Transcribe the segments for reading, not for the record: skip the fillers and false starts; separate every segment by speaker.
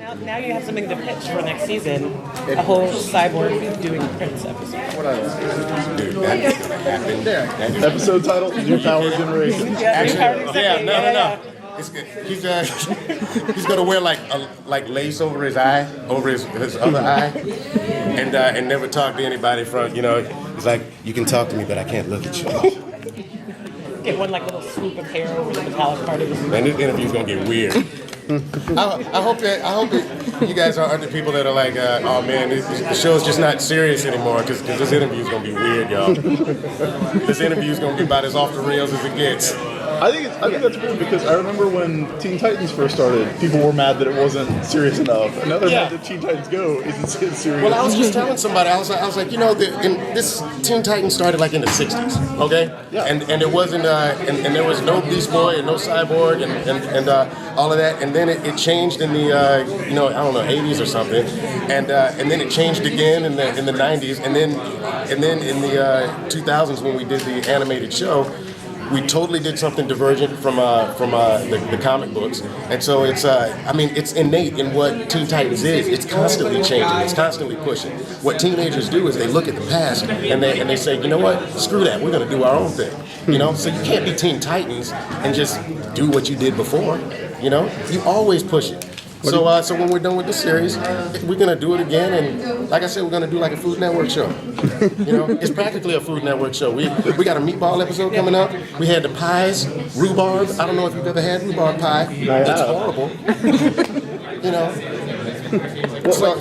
Speaker 1: Now you have something to pitch for next season. A whole Cyborg doing Prince episode.
Speaker 2: What else?
Speaker 3: Dude, that's gonna happen. That
Speaker 2: Episode title: New Power Generation.
Speaker 3: No. It's good. He's gonna wear like lace over his eye, over his other eye, and never talk to anybody from. It's like you can talk to me, but I can't look at you.
Speaker 1: Get one like little swoop of hair over the metallic part of his.
Speaker 3: Man, this interview's gonna get weird. I hope that you guys aren't the people that are like, oh man, the show's just not serious anymore because this interview's gonna be weird, y'all. This interview's gonna be about as off the rails as it gets.
Speaker 2: I think that's weird because I remember when Teen Titans first started, people were mad that it wasn't serious enough, and now they're mad that Teen Titans Go isn't serious.
Speaker 3: Well, I was just telling somebody, I was like, this Teen Titans started like in the '60s, okay?
Speaker 2: Yeah.
Speaker 3: And it wasn't, and there was no Beast Boy and no Cyborg and all of that, and then it changed in the I don't know, '80s or something, and then it changed again in the '90s, and then in the 2000s when we did the animated show. We totally did something divergent from the comic books, and so it's it's innate in what Teen Titans is. It's constantly changing. It's constantly pushing. What teenagers do is they look at the past and they say, you know what? Screw that. We're going to do our own thing. So you can't be Teen Titans and just do what you did before. You always push it. So when we're done with the series, we're gonna do it again, and like I said, we're gonna do like a Food Network show. It's practically a Food Network show. We got a meatball episode coming up. We had the pies, rhubarb. I don't know if you've ever had rhubarb pie. It's horrible.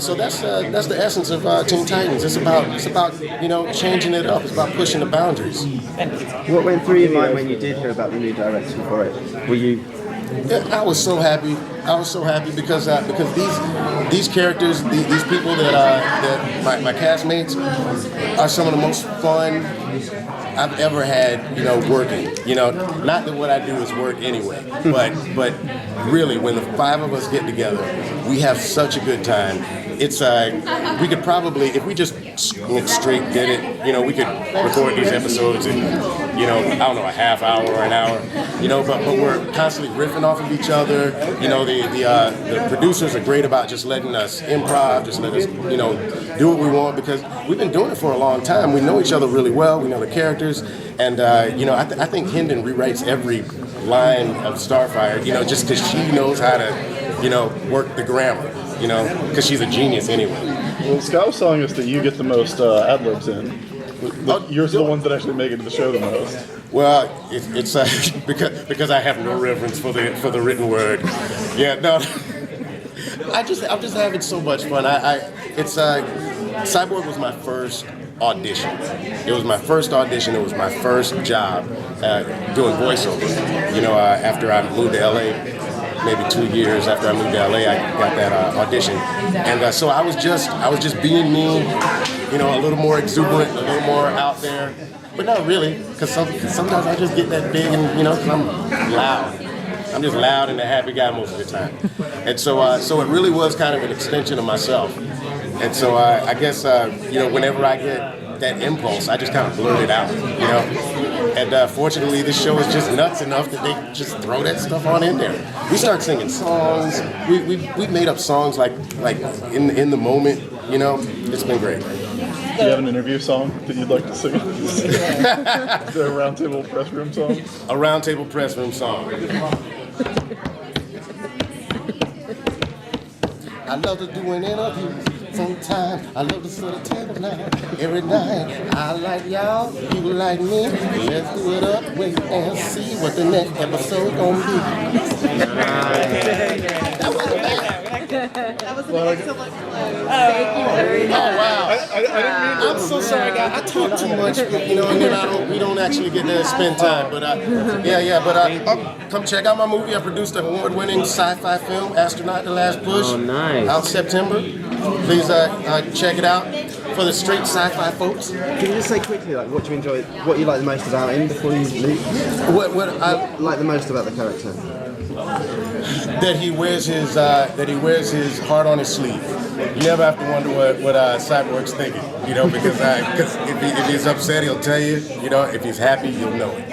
Speaker 3: So that's the essence of Teen Titans. It's about changing it up. It's about pushing the boundaries.
Speaker 4: What went through your mind when you did hear about the new direction for it? Were you?
Speaker 3: I was so happy. Because these characters, these people that my castmates are some of the most fun I've ever had. Working. Not that what I do is work anyway, but really, when the five of us get together, we have such a good time. It's we could probably, if we just went straight did it, we could record these episodes in, I don't know, a half hour or an hour, but we're constantly riffing off of each other. The producers are great about just letting us improv, just let us, do what we want because we've been doing it for a long time. We know each other really well. We know the characters, and I think Hendon rewrites every line of Starfire, just because she knows how to, work the grammar. Because she's a genius anyway.
Speaker 2: Well, Scott was telling us that you get the most ad-libs in. You're the ones that actually make it to the show the most.
Speaker 3: Well, it's because I have no reverence for the written word. Yeah, no. I'm just having so much fun. Cyborg was my first audition. It was my first audition. It was my first job doing voiceover. After I moved to LA. Maybe 2 years after I moved to LA, I got that audition, and so I was just being me, a little more exuberant, a little more out there, but not really, because sometimes I just get that big, and because I'm loud. I'm just loud and a happy guy most of the time, and so it really was kind of an extension of myself, and so I guess whenever I get that impulse, I just kind of blurt it out, And fortunately, this show is just nuts enough that they just throw that stuff on in there. We start singing songs. We made up songs like in the moment. It's been great.
Speaker 2: Do you have an interview song that you'd like to sing? The Roundtable Press Room song?
Speaker 3: A Roundtable Press Room song. I love to do an interview sometime. I love to sit at the table now every night. I like y'all, you like me. Let's do it up, wait and see what the next episode gonna be.
Speaker 5: That was an excellent close.
Speaker 1: Thank you very much.
Speaker 3: Oh wow! I'm so sorry, guys. I talk too much, and then we don't actually get to spend time. But come check out my movie. I produced an award-winning sci-fi film, Astronaut: The Last Push.
Speaker 4: Oh, nice.
Speaker 3: Out September. Please check it out for the straight sci-fi folks.
Speaker 4: Can you just say quickly, what do you enjoy, what you like the most about him before you leave?
Speaker 3: What I
Speaker 4: like the most about the character?
Speaker 3: that he wears his heart on his sleeve. You never have to wonder what Cyborg's thinking, because if he's upset, he'll tell you. If he's happy, you'll know it.